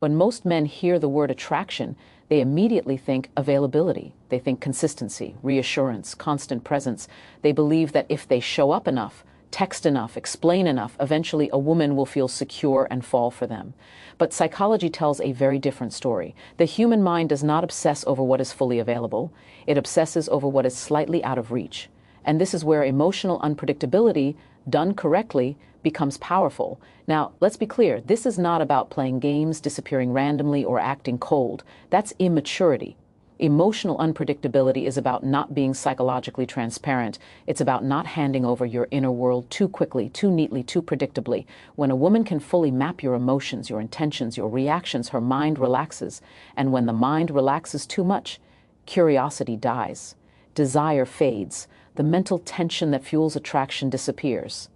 When most men hear the word attraction, they immediately think availability. They think consistency, reassurance, constant presence. They believe that if they show up enough, text enough, explain enough, eventually a woman will feel secure and fall for them. But psychology tells a very different story. The human mind does not obsess over what is fully available. It obsesses over what is slightly out of reach. And this is where emotional unpredictability, done correctly, becomes powerful. Now, let's be clear, this is not about playing games, disappearing randomly, or acting cold. That's immaturity. Emotional unpredictability is about not being psychologically transparent. It's about not handing over your inner world too quickly, too neatly, too predictably. When a woman can fully map your emotions, your intentions, your reactions, her mind relaxes. And when the mind relaxes too much, curiosity dies. Desire fades. The mental tension that fuels attraction disappears.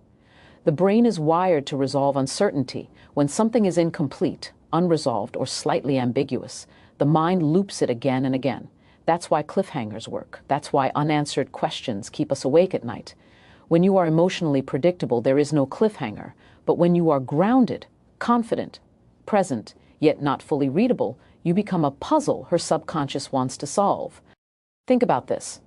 The brain is wired to resolve uncertainty. When something is incomplete, unresolved, or slightly ambiguous, the mind loops it again and again. That's why cliffhangers work. That's why unanswered questions keep us awake at night. When you are emotionally predictable, there is no cliffhanger. But when you are grounded, confident, present, yet not fully readable, you become a puzzle her subconscious wants to solve. Think about this.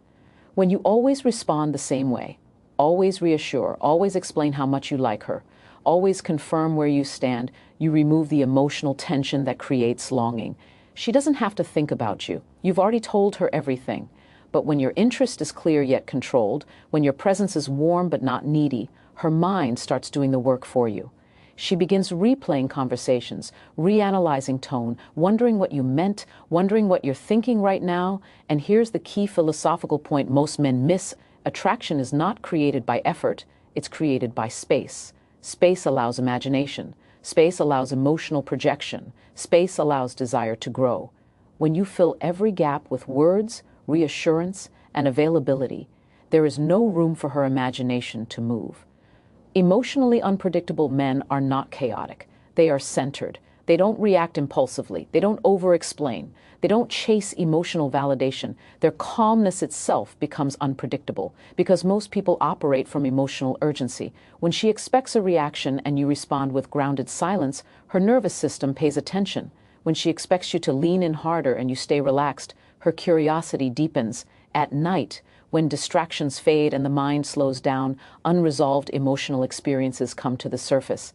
When you always respond the same way, always reassure, always explain how much you like her, always confirm where you stand, you remove the emotional tension that creates longing. She doesn't have to think about you. You've already told her everything. But when your interest is clear yet controlled, when your presence is warm but not needy, her mind starts doing the work for you. She begins replaying conversations, reanalyzing tone, wondering what you meant, wondering what you're thinking right now. And here's the key philosophical point most men miss. Attraction is not created by effort, it's created by space. Space allows imagination. Space allows emotional projection. Space allows desire to grow. When you fill every gap with words, reassurance, and availability, there is no room for her imagination to move. Emotionally unpredictable men are not chaotic. They are centered. They don't react impulsively. They don't over-explain. They don't chase emotional validation. Their calmness itself becomes unpredictable because most people operate from emotional urgency. When she expects a reaction and you respond with grounded silence, her nervous system pays attention. When she expects you to lean in harder and you stay relaxed, her curiosity deepens. At night, when distractions fade and the mind slows down, unresolved emotional experiences come to the surface.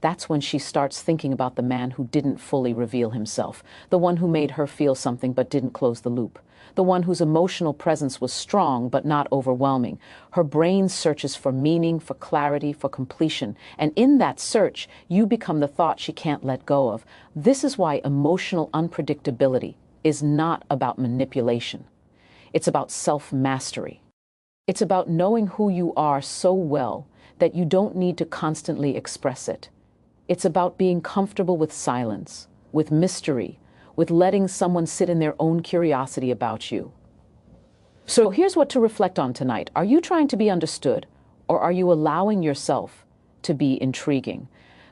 That's when she starts thinking about the man who didn't fully reveal himself, the one who made her feel something but didn't close the loop, the one whose emotional presence was strong but not overwhelming. Her brain searches for meaning, for clarity, for completion, and in that search, you become the thought she can't let go of. This is why emotional unpredictability is not about manipulation. It's about self-mastery. It's about knowing who you are so well that you don't need to constantly express it. It's about being comfortable with silence, with mystery, with letting someone sit in their own curiosity about you. So here's what to reflect on tonight. Are you trying to be understood, or are you allowing yourself to be intriguing?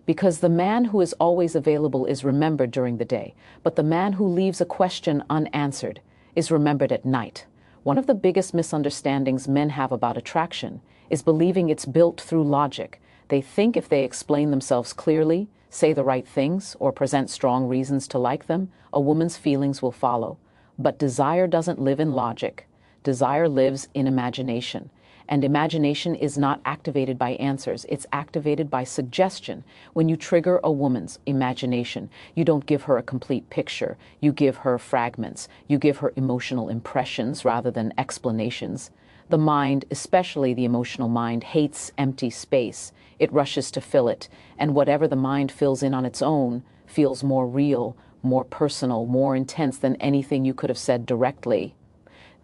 Because the man who is always available is remembered during the day, but the man who leaves a question unanswered is remembered at night. One of the biggest misunderstandings men have about attraction is believing it's built through logic. They think if they explain themselves clearly, say the right things, or present strong reasons to like them, a woman's feelings will follow. But desire doesn't live in logic. Desire lives in imagination. And imagination is not activated by answers. It's activated by suggestion. When you trigger a woman's imagination, you don't give her a complete picture. You give her fragments. You give her emotional impressions rather than explanations. The mind, especially the emotional mind, hates empty space. It rushes to fill it, and whatever the mind fills in on its own feels more real, more personal, more intense than anything you could have said directly.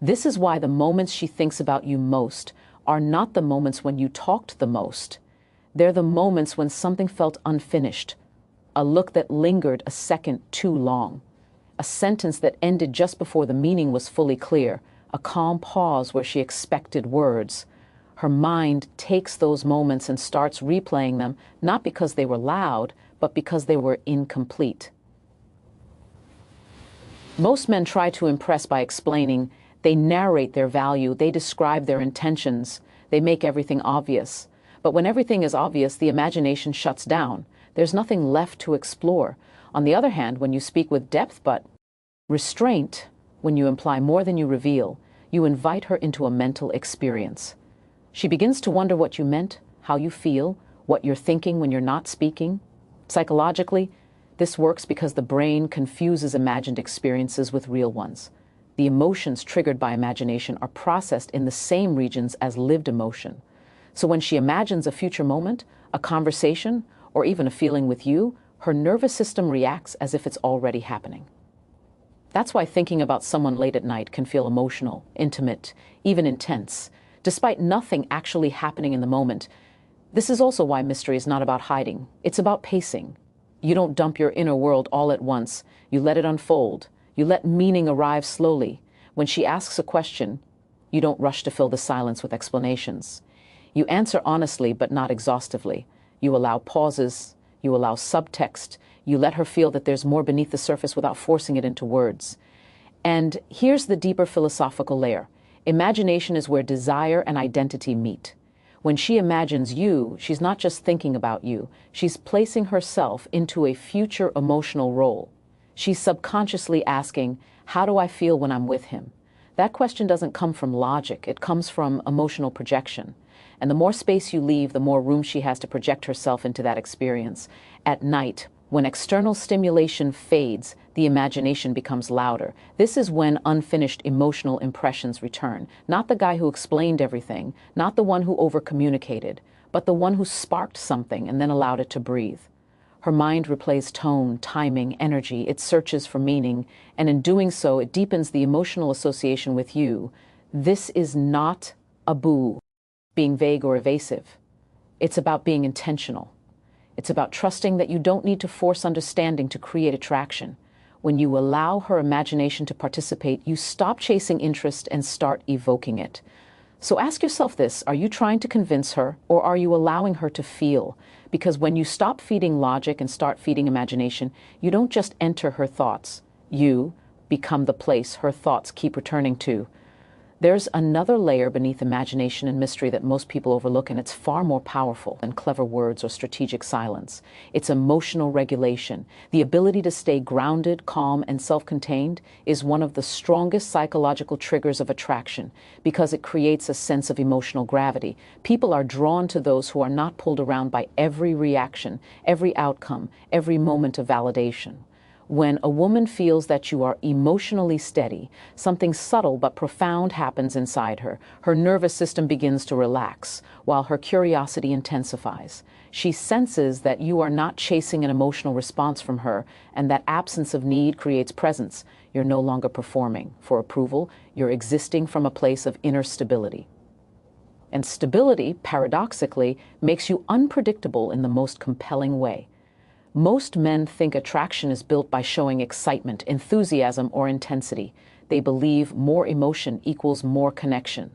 This is why the moments she thinks about you most are not the moments when you talked the most. They're the moments when something felt unfinished, a look that lingered a second too long, a sentence that ended just before the meaning was fully clear, a calm pause where she expected words. Her mind takes those moments and starts replaying them, not because they were loud, but because they were incomplete. Most men try to impress by explaining. They narrate their value, they describe their intentions, they make everything obvious. But when everything is obvious, the imagination shuts down. There's nothing left to explore. On the other hand, when you speak with depth but restraint, when you imply more than you reveal, you invite her into a mental experience. She begins to wonder what you meant, how you feel, what you're thinking when you're not speaking. Psychologically, this works because the brain confuses imagined experiences with real ones. The emotions triggered by imagination are processed in the same regions as lived emotion. So when she imagines a future moment, a conversation, or even a feeling with you, her nervous system reacts as if it's already happening. That's why thinking about someone late at night can feel emotional, intimate, even intense, despite nothing actually happening in the moment. This is also why mystery is not about hiding. It's about pacing. You don't dump your inner world all at once. You let it unfold. You let meaning arrive slowly. When she asks a question, you don't rush to fill the silence with explanations. You answer honestly but not exhaustively. You allow pauses. You allow subtext. You let her feel that there's more beneath the surface without forcing it into words. And here's the deeper philosophical layer. Imagination is where desire and identity meet. When she imagines you, she's not just thinking about you. She's placing herself into a future emotional role. She's subconsciously asking, how do I feel when I'm with him? That question doesn't come from logic. It comes from emotional projection. And the more space you leave, the more room she has to project herself into that experience. At night, when external stimulation fades, the imagination becomes louder. This is when unfinished emotional impressions return. Not the guy who explained everything, not the one who overcommunicated, but the one who sparked something and then allowed it to breathe. Her mind replays tone, timing, energy. It searches for meaning, and in doing so, it deepens the emotional association with you. This is not a boo, being vague or evasive. It's about being intentional. It's about trusting that you don't need to force understanding to create attraction. When you allow her imagination to participate, you stop chasing interest and start evoking it. So ask yourself this: are you trying to convince her, or are you allowing her to feel? Because when you stop feeding logic and start feeding imagination, you don't just enter her thoughts. You become the place her thoughts keep returning to. There's another layer beneath imagination and mystery that most people overlook, and it's far more powerful than clever words or strategic silence. It's emotional regulation. The ability to stay grounded, calm, and self-contained is one of the strongest psychological triggers of attraction because it creates a sense of emotional gravity. People are drawn to those who are not pulled around by every reaction, every outcome, every moment of validation. When a woman feels that you are emotionally steady, something subtle but profound happens inside her. Her nervous system begins to relax, while her curiosity intensifies. She senses that you are not chasing an emotional response from her, and that absence of need creates presence. You're no longer performing for approval. You're existing from a place of inner stability. And stability, paradoxically, makes you unpredictable in the most compelling way. Most men think attraction is built by showing excitement, enthusiasm, or intensity. They believe more emotion equals more connection.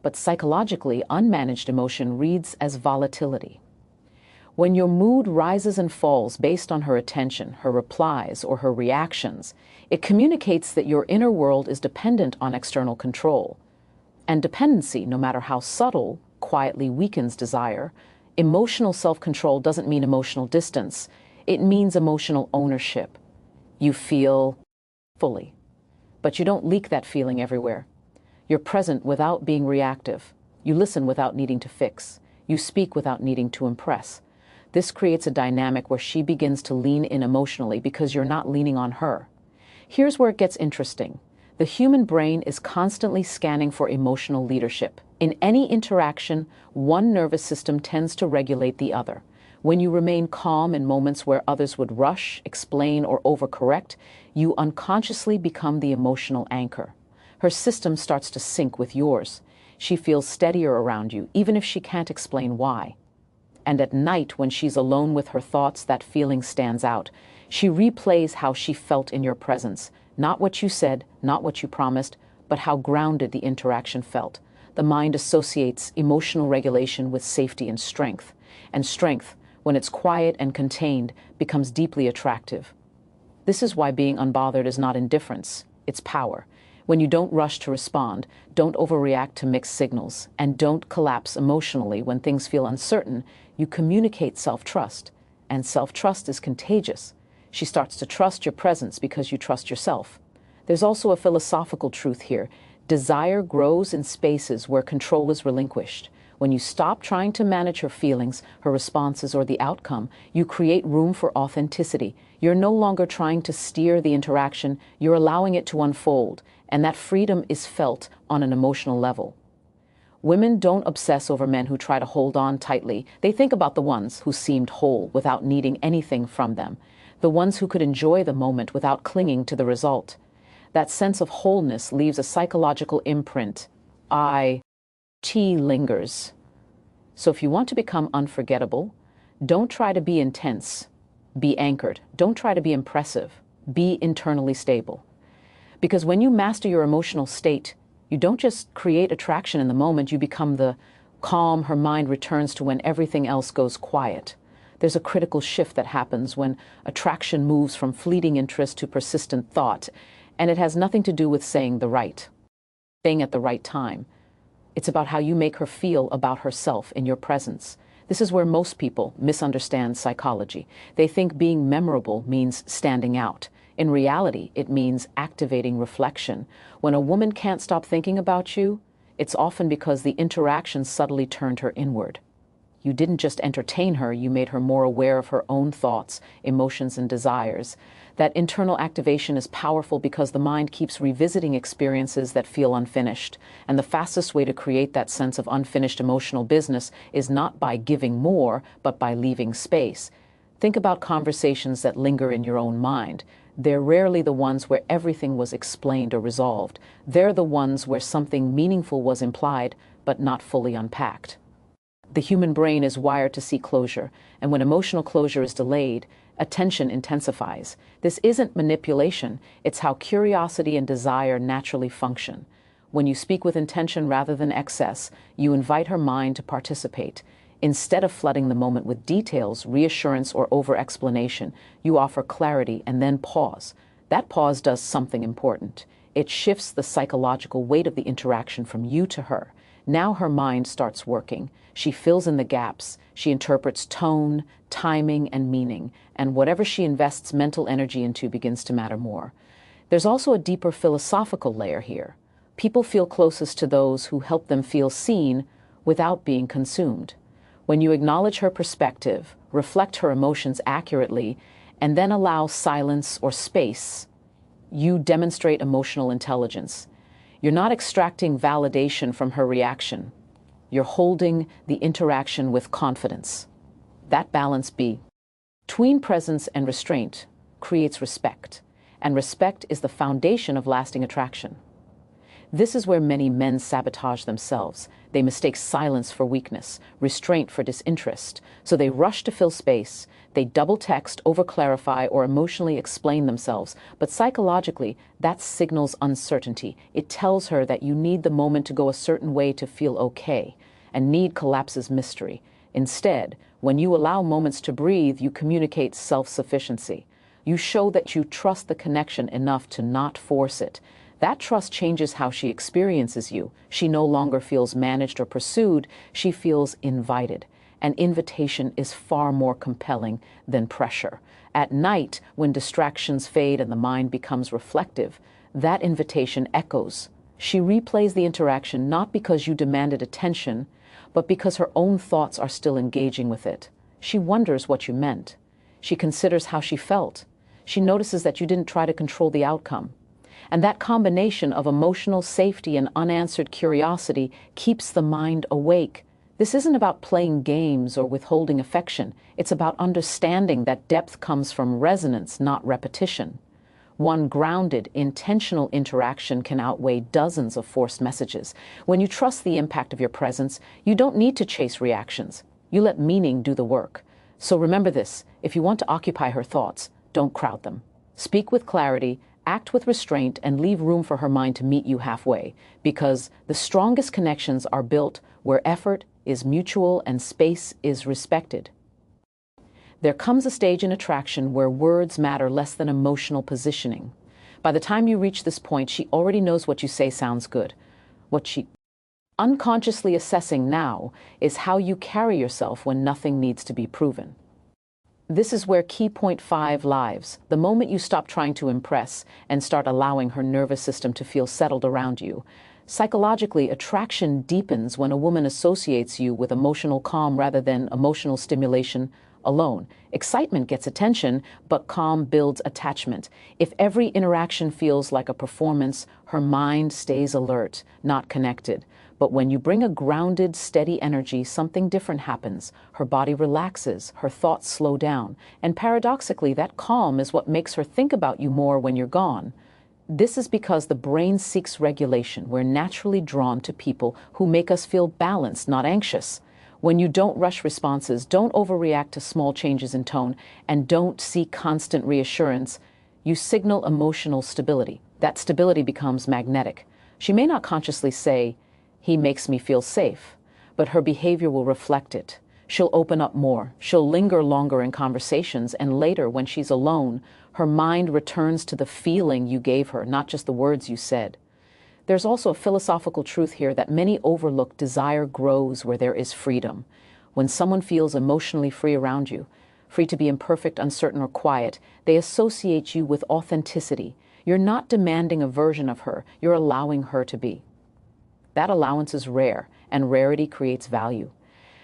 But psychologically, unmanaged emotion reads as volatility. When your mood rises and falls based on her attention, her replies, or her reactions, it communicates that your inner world is dependent on external control. And dependency, no matter how subtle, quietly weakens desire. Emotional self-control doesn't mean emotional distance. It means emotional ownership. You feel fully, but you don't leak that feeling everywhere. You're present without being reactive. You listen without needing to fix. You speak without needing to impress. This creates a dynamic where she begins to lean in emotionally because you're not leaning on her. Here's where it gets interesting. The human brain is constantly scanning for emotional leadership. In any interaction, one nervous system tends to regulate the other. When you remain calm in moments where others would rush, explain, or overcorrect, you unconsciously become the emotional anchor. Her system starts to sync with yours. She feels steadier around you, even if she can't explain why. And at night, when she's alone with her thoughts, that feeling stands out. She replays how she felt in your presence. Not what you said, not what you promised, but how grounded the interaction felt. The mind associates emotional regulation with safety and strength. And strength, when it's quiet and contained, becomes deeply attractive. This is why being unbothered is not indifference, it's power. When you don't rush to respond, don't overreact to mixed signals, and don't collapse emotionally when things feel uncertain, you communicate self-trust. And self-trust is contagious. She starts to trust your presence because you trust yourself. There's also a philosophical truth here. Desire grows in spaces where control is relinquished. When you stop trying to manage her feelings, her responses, or the outcome, you create room for authenticity. You're no longer trying to steer the interaction, you're allowing it to unfold, and that freedom is felt on an emotional level. Women don't obsess over men who try to hold on tightly. They think about the ones who seemed whole without needing anything from them, the ones who could enjoy the moment without clinging to the result. That sense of wholeness leaves a psychological imprint. Lingers. So if you want to become unforgettable, don't try to be intense. Be anchored. Don't try to be impressive. Be internally stable. Because when you master your emotional state, you don't just create attraction in the moment, you become the calm her mind returns to when everything else goes quiet. There's a critical shift that happens when attraction moves from fleeting interest to persistent thought, and it has nothing to do with saying the right thing at the right time. It's about how you make her feel about herself in your presence. This is where most people misunderstand psychology. They think being memorable means standing out. In reality, it means activating reflection. When a woman can't stop thinking about you, it's often because the interaction subtly turned her inward. You didn't just entertain her, you made her more aware of her own thoughts, emotions, and desires. That internal activation is powerful because the mind keeps revisiting experiences that feel unfinished. And the fastest way to create that sense of unfinished emotional business is not by giving more, but by leaving space. Think about conversations that linger in your own mind. They're rarely the ones where everything was explained or resolved. They're the ones where something meaningful was implied, but not fully unpacked. The human brain is wired to seek closure, and when emotional closure is delayed, attention intensifies. This isn't manipulation, it's how curiosity and desire naturally function. When you speak with intention rather than excess, you invite her mind to participate. Instead of flooding the moment with details, reassurance, or over-explanation, you offer clarity and then pause. That pause does something important. It shifts the psychological weight of the interaction from you to her. Now her mind starts working. She fills in the gaps. She interprets tone, timing, and meaning, and whatever she invests mental energy into begins to matter more. There's also a deeper philosophical layer here. People feel closest to those who help them feel seen without being consumed. When you acknowledge her perspective, reflect her emotions accurately, and then allow silence or space, you demonstrate emotional intelligence. You're not extracting validation from her reaction. You're holding the interaction with confidence. That balance between presence and restraint creates respect, and respect is the foundation of lasting attraction. This is where many men sabotage themselves. They mistake silence for weakness, restraint for disinterest. So they rush to fill space. They double text, over-clarify, or emotionally explain themselves. But psychologically, that signals uncertainty. It tells her that you need the moment to go a certain way to feel okay. And need collapses mystery. Instead, when you allow moments to breathe, you communicate self-sufficiency. You show that you trust the connection enough to not force it. That trust changes how she experiences you. She no longer feels managed or pursued. She feels invited. An invitation is far more compelling than pressure. At night, when distractions fade and the mind becomes reflective, that invitation echoes. She replays the interaction not because you demanded attention, but because her own thoughts are still engaging with it. She wonders what you meant. She considers how she felt. She notices that you didn't try to control the outcome. And that combination of emotional safety and unanswered curiosity keeps the mind awake. This isn't about playing games or withholding affection. It's about understanding that depth comes from resonance, not repetition. One grounded, intentional interaction can outweigh dozens of forced messages. When you trust the impact of your presence, you don't need to chase reactions. You let meaning do the work. So remember this, if you want to occupy her thoughts, don't crowd them. Speak with clarity, act with restraint, and leave room for her mind to meet you halfway, because the strongest connections are built where effort is mutual and space is respected. There comes a stage in attraction where words matter less than emotional positioning. By the time you reach this point, she already knows what you say sounds good. What she unconsciously assessing now is how you carry yourself when nothing needs to be proven. This is where key point 5 lies. The moment you stop trying to impress and start allowing her nervous system to feel settled around you. Psychologically, attraction deepens when a woman associates you with emotional calm rather than emotional stimulation alone. Excitement gets attention, but calm builds attachment. If every interaction feels like a performance, her mind stays alert, not connected. But when you bring a grounded, steady energy, something different happens. Her body relaxes, her thoughts slow down, and paradoxically, that calm is what makes her think about you more when you're gone. This is because the brain seeks regulation. We're naturally drawn to people who make us feel balanced, not anxious. When you don't rush responses, don't overreact to small changes in tone, and don't seek constant reassurance, you signal emotional stability. That stability becomes magnetic. She may not consciously say, "He makes me feel safe," but her behavior will reflect it. She'll open up more. She'll linger longer in conversations, and later, when she's alone, her mind returns to the feeling you gave her, not just the words you said. There's also a philosophical truth here that many overlook. Desire grows where there is freedom. When someone feels emotionally free around you, free to be imperfect, uncertain, or quiet, they associate you with authenticity. You're not demanding a version of her, you're allowing her to be. That allowance is rare, and rarity creates value.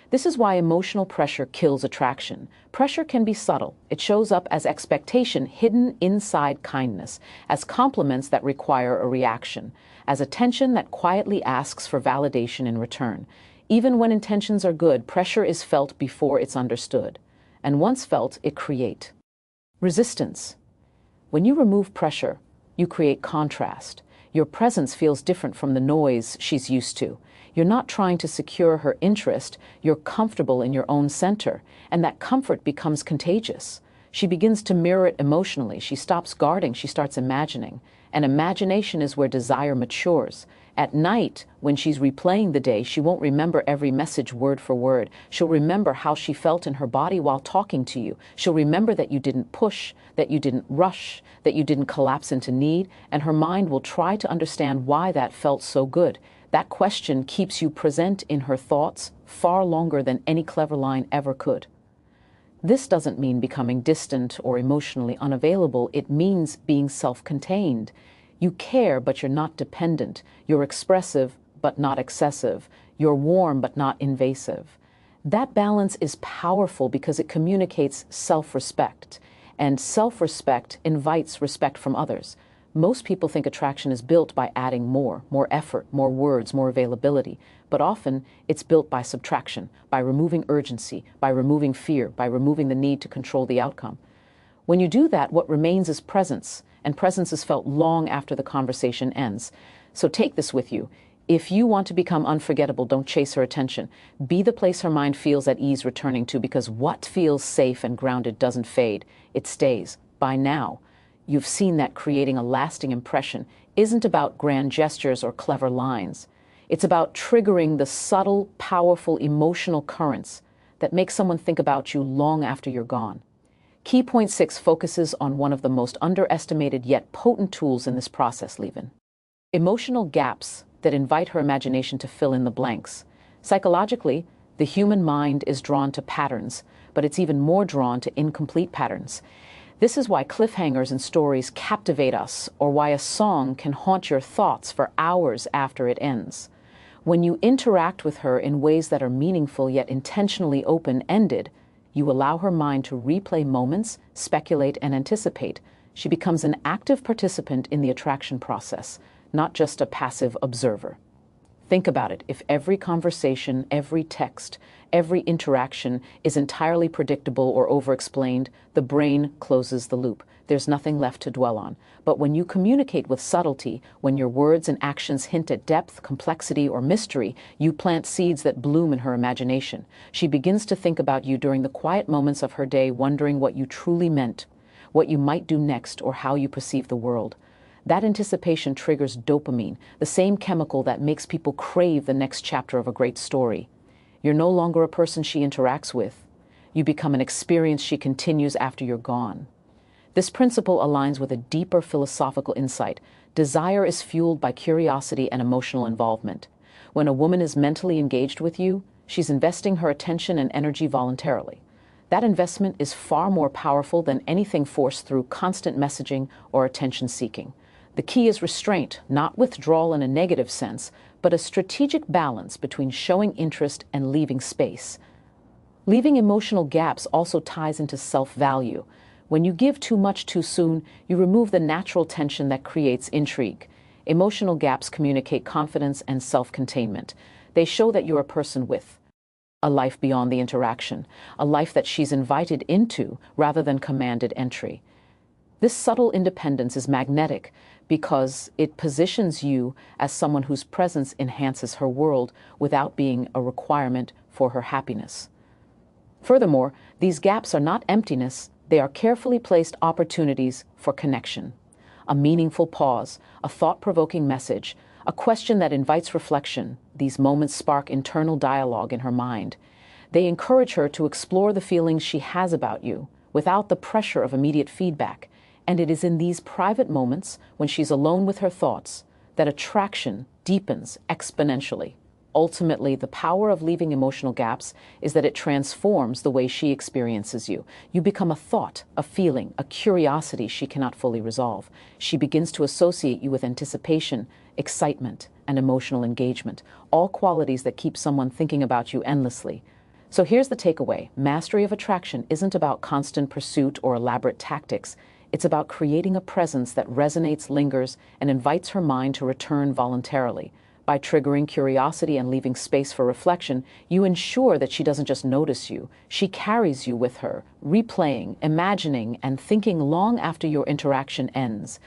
This is why emotional pressure kills attraction. Pressure can be subtle. It shows up as expectation hidden inside kindness, as compliments that require a reaction, as attention that quietly asks for validation in return. Even when intentions are good, pressure is felt before it's understood. And once felt, it creates resistance. When you remove pressure, you create contrast. Your presence feels different from the noise she's used to. You're not trying to secure her interest, you're comfortable in your own center, and that comfort becomes contagious. She begins to mirror it emotionally. She stops guarding, she starts imagining. And imagination is where desire matures. At night, when she's replaying the day, she won't remember every message word for word. She'll remember how she felt in her body while talking to you. She'll remember that you didn't push, that you didn't rush, that you didn't collapse into need, and her mind will try to understand why that felt so good. That question keeps you present in her thoughts far longer than any clever line ever could. This doesn't mean becoming distant or emotionally unavailable. It means being self-contained. You care, but you're not dependent. You're expressive, but not excessive. You're warm, but not invasive. That balance is powerful because it communicates self-respect, and self-respect invites respect from others. Most people think attraction is built by adding more effort, more words, more availability. But often it's built by subtraction, by removing urgency, by removing fear, by removing the need to control the outcome. When you do that, what remains is presence, and presence is felt long after the conversation ends. So take this with you. If you want to become unforgettable, don't chase her attention. Be the place her mind feels at ease returning to, because what feels safe and grounded doesn't fade. It stays. By now, you've seen that creating a lasting impression isn't about grand gestures or clever lines. It's about triggering the subtle, powerful emotional currents that make someone think about you long after you're gone. Key point 6 focuses on one of the most underestimated yet potent tools in this process, Levin. Emotional gaps that invite her imagination to fill in the blanks. Psychologically, the human mind is drawn to patterns, but it's even more drawn to incomplete patterns. This is why cliffhangers in stories captivate us, or why a song can haunt your thoughts for hours after it ends. When you interact with her in ways that are meaningful yet intentionally open-ended, you allow her mind to replay moments, speculate, and anticipate. She becomes an active participant in the attraction process, not just a passive observer. Think about it. If every conversation, every text, every interaction is entirely predictable or over-explained, the brain closes the loop. There's nothing left to dwell on. But when you communicate with subtlety, when your words and actions hint at depth, complexity, or mystery, you plant seeds that bloom in her imagination. She begins to think about you during the quiet moments of her day, wondering what you truly meant, what you might do next, or how you perceive the world. That anticipation triggers dopamine, the same chemical that makes people crave the next chapter of a great story. You're no longer a person she interacts with. You become an experience she continues after you're gone. This principle aligns with a deeper philosophical insight. Desire is fueled by curiosity and emotional involvement. When a woman is mentally engaged with you, she's investing her attention and energy voluntarily. That investment is far more powerful than anything forced through constant messaging or attention seeking. The key is restraint, not withdrawal in a negative sense, but a strategic balance between showing interest and leaving space. Leaving emotional gaps also ties into self-value. When you give too much too soon, you remove the natural tension that creates intrigue. Emotional gaps communicate confidence and self-containment. They show that you're a person with a life beyond the interaction, a life that she's invited into rather than commanded entry. This subtle independence is magnetic because it positions you as someone whose presence enhances her world without being a requirement for her happiness. Furthermore, these gaps are not emptiness, they are carefully placed opportunities for connection. A meaningful pause, a thought-provoking message, a question that invites reflection. These moments spark internal dialogue in her mind. They encourage her to explore the feelings she has about you without the pressure of immediate feedback. And it is in these private moments, when she's alone with her thoughts, that attraction deepens exponentially. Ultimately, the power of leaving emotional gaps is that it transforms the way she experiences you. You become a thought, a feeling, a curiosity she cannot fully resolve. She begins to associate you with anticipation, excitement, and emotional engagement, all qualities that keep someone thinking about you endlessly. So here's the takeaway. Mastery of attraction isn't about constant pursuit or elaborate tactics. It's about creating a presence that resonates, lingers, and invites her mind to return voluntarily. By triggering curiosity and leaving space for reflection, you ensure that she doesn't just notice you, she carries you with her, replaying, imagining, and thinking long after your interaction ends.